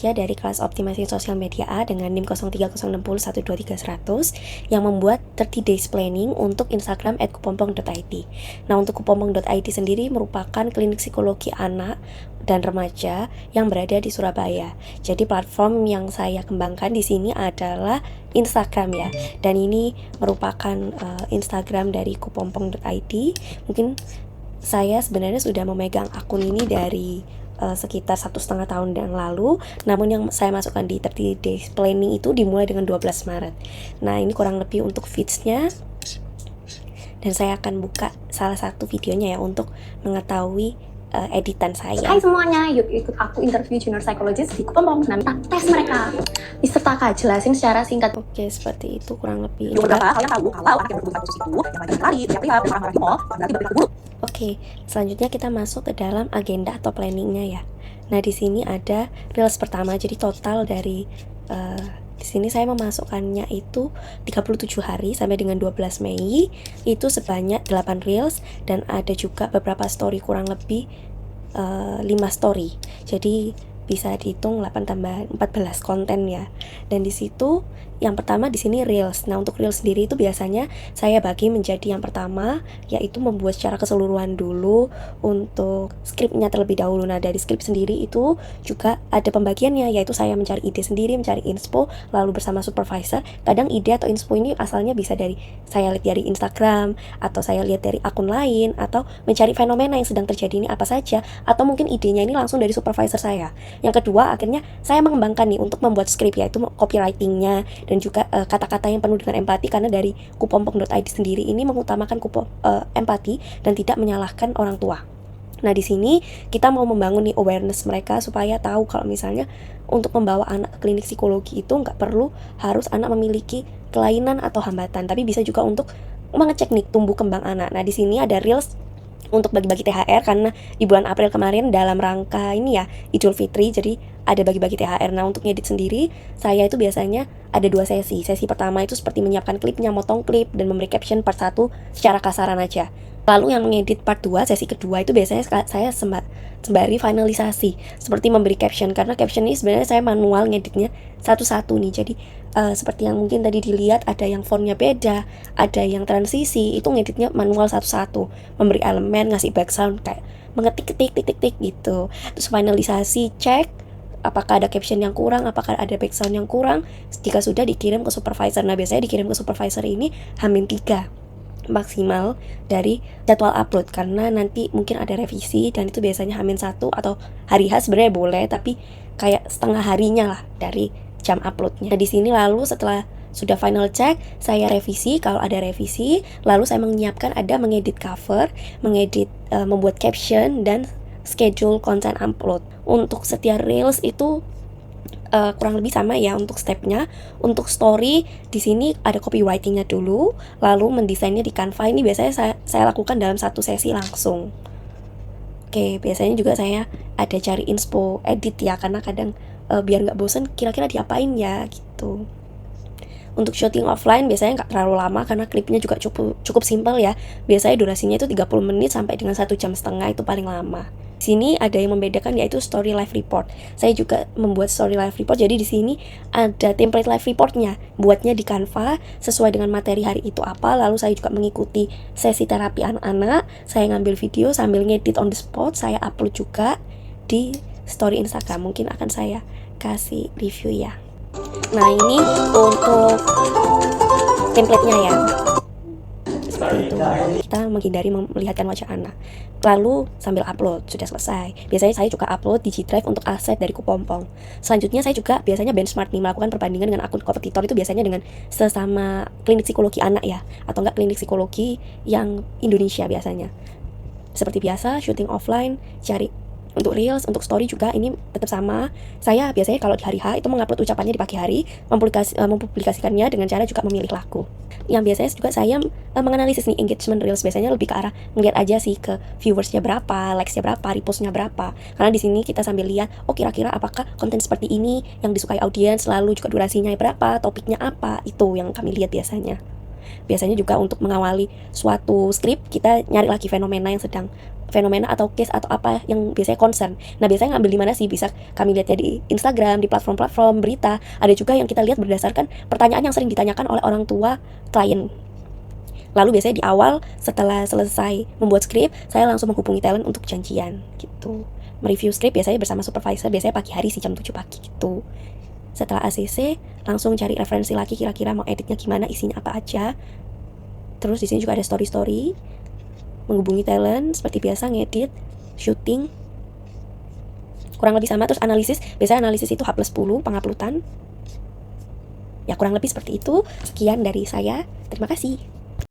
Tasya dari kelas Optimasi Sosial Media A dengan NIM 0306012300 yang membuat 30 days planning untuk Instagram @kupompong.id. Nah, untuk kupompong.id sendiri merupakan klinik psikologi anak dan remaja yang berada di Surabaya. Jadi platform yang saya kembangkan di sini adalah Instagram ya. Dan ini merupakan Instagram dari kupompong.id. Mungkin saya sebenarnya sudah memegang akun ini dari sekitar 1,5 tahun yang lalu. Namun yang saya masukkan di 30 days planning itu dimulai dengan 12 Maret. Nah, ini kurang lebih untuk feeds-nya. Dan saya akan buka salah satu videonya ya untuk mengetahui editan saya. Hai semuanya, yuk ikut aku interview junior psychologist di Kupompong. Nah, tes mereka. Mister Kak, jelasin secara singkat. Oke, seperti itu kurang lebih. Beberapa hal yang tahu kalau anak yang berkebutuhan khusus itu yang lagi lari, teriak-teriak, dan marah-marah di mall, berarti berperilaku buruk. Oke, selanjutnya kita masuk ke dalam agenda atau planningnya ya. Nah, di sini ada reels pertama, jadi total dari di sini saya memasukkannya itu 37 hari sampai dengan 12 Mei itu sebanyak 8 reels dan ada juga beberapa story kurang lebih 5 story. Jadi bisa dihitung 8 tambah 14 konten ya. Dan di situ yang pertama di sini reels. Nah, untuk reels sendiri itu biasanya saya bagi menjadi yang pertama yaitu membuat secara keseluruhan dulu untuk skripnya terlebih dahulu. Nah, dari skrip sendiri itu juga ada pembagiannya, yaitu saya mencari ide sendiri, mencari inspo lalu bersama supervisor. Kadang ide atau inspo ini asalnya bisa dari saya lihat dari Instagram atau saya lihat dari akun lain atau mencari fenomena yang sedang terjadi ini apa saja, atau mungkin idenya ini langsung dari supervisor saya. Yang kedua, akhirnya saya mengembangkan nih untuk membuat skrip, yaitu copywritingnya dan juga kata-kata yang penuh dengan empati, karena dari kupompong.id sendiri ini mengutamakan empati dan tidak menyalahkan orang tua. Nah, di sini kita mau membangun nih awareness mereka supaya tahu kalau misalnya untuk membawa anak ke klinik psikologi itu nggak perlu harus anak memiliki kelainan atau hambatan, tapi bisa juga untuk mengecek nih tumbuh kembang anak. Nah, di sini ada reels untuk bagi-bagi THR karena di bulan April kemarin dalam rangka ini ya Idul Fitri, jadi ada bagi-bagi THR. Nah, untuk ngedit sendiri saya itu biasanya ada 2 sesi. Sesi pertama itu seperti menyiapkan klipnya, motong klip dan memberi caption part 1 secara kasaran aja. Lalu yang mengedit part 2, sesi kedua itu biasanya saya sembari finalisasi seperti memberi caption, karena caption ini sebenarnya saya manual ngeditnya satu-satu nih. Jadi seperti yang mungkin tadi dilihat ada yang fontnya beda, ada yang transisi, itu ngeditnya manual satu-satu, memberi elemen, ngasih background kayak mengetik titik gitu. Terus finalisasi, cek apakah ada caption yang kurang, apakah ada background yang kurang. Jika sudah dikirim ke supervisor. Nah, biasanya dikirim ke supervisor ini H-3 maksimal dari jadwal upload, karena nanti mungkin ada revisi dan itu biasanya H-1 atau hari H sebenarnya boleh, tapi kayak setengah harinya lah dari jam uploadnya. Nah, di sini lalu setelah sudah final check, saya revisi kalau ada revisi, lalu saya menyiapkan ada mengedit cover, mengedit membuat caption dan schedule konten upload. Untuk setiap reels itu kurang lebih sama ya untuk stepnya. Untuk story di sini ada copywritingnya dulu, lalu mendesainnya di Canva. Ini biasanya saya lakukan dalam satu sesi langsung. Oke, biasanya juga saya ada cari inspo edit ya, karena kadang biar nggak bosen kira-kira diapain ya gitu. Untuk shooting offline biasanya nggak terlalu lama karena klipnya juga cukup simpel ya. Biasanya durasinya itu 30 menit sampai dengan 1,5 jam itu paling lama. Di sini ada yang membedakan yaitu story live report. Saya juga membuat story live report. Jadi di sini ada template live reportnya, buatnya di Canva sesuai dengan materi hari itu apa. Lalu saya juga mengikuti sesi terapi anak-anak. Saya ngambil video sambil ngedit on the spot. Saya upload juga di story Instagram. Mungkin akan saya kasih review ya. Nah, ini untuk template-nya ya. Seperti itu. Kita menghindari melihatkan wajah anak. Lalu sambil upload, sudah selesai. Biasanya saya juga upload di G Drive untuk aset dari Kupompong. Selanjutnya saya juga biasanya benchmark nih, melakukan perbandingan dengan akun kompetitor itu biasanya dengan sesama klinik psikologi anak ya, atau enggak klinik psikologi yang Indonesia biasanya. Seperti biasa, shooting offline, cari untuk reels, untuk story juga ini tetap sama. Saya biasanya kalau di hari H itu mengupload ucapannya di pagi hari, mempublikasikannya dengan cara juga memilih lagu. Yang biasanya juga saya menganalisis nih engagement reels, biasanya lebih ke arah ngeliat aja sih ke viewersnya berapa, likesnya berapa, repostnya berapa. Karena di sini kita sambil lihat, oh kira-kira apakah konten seperti ini yang disukai audiens, lalu juga durasinya berapa, topiknya apa, itu yang kami lihat biasanya. Biasanya juga untuk mengawali suatu skrip kita nyari lagi fenomena atau case atau apa yang biasanya concern. Nah, biasanya ngambil di mana sih? Bisa kami lihatnya di Instagram, di platform-platform berita. Ada juga yang kita lihat berdasarkan pertanyaan yang sering ditanyakan oleh orang tua klien. Lalu biasanya di awal setelah selesai membuat skrip, saya langsung menghubungi talent untuk janjian gitu. Mereview skrip biasanya bersama supervisor, biasanya pagi hari sih jam 7 pagi gitu. Setelah ACC, langsung cari referensi lagi kira-kira mau editnya gimana, isinya apa aja. Terus di sini juga ada story-story, menghubungi talent seperti biasa, ngedit, syuting. Kurang lebih sama. Terus analisis, biasanya analisis itu H+10 penguploadan. Ya kurang lebih seperti itu. Sekian dari saya. Terima kasih.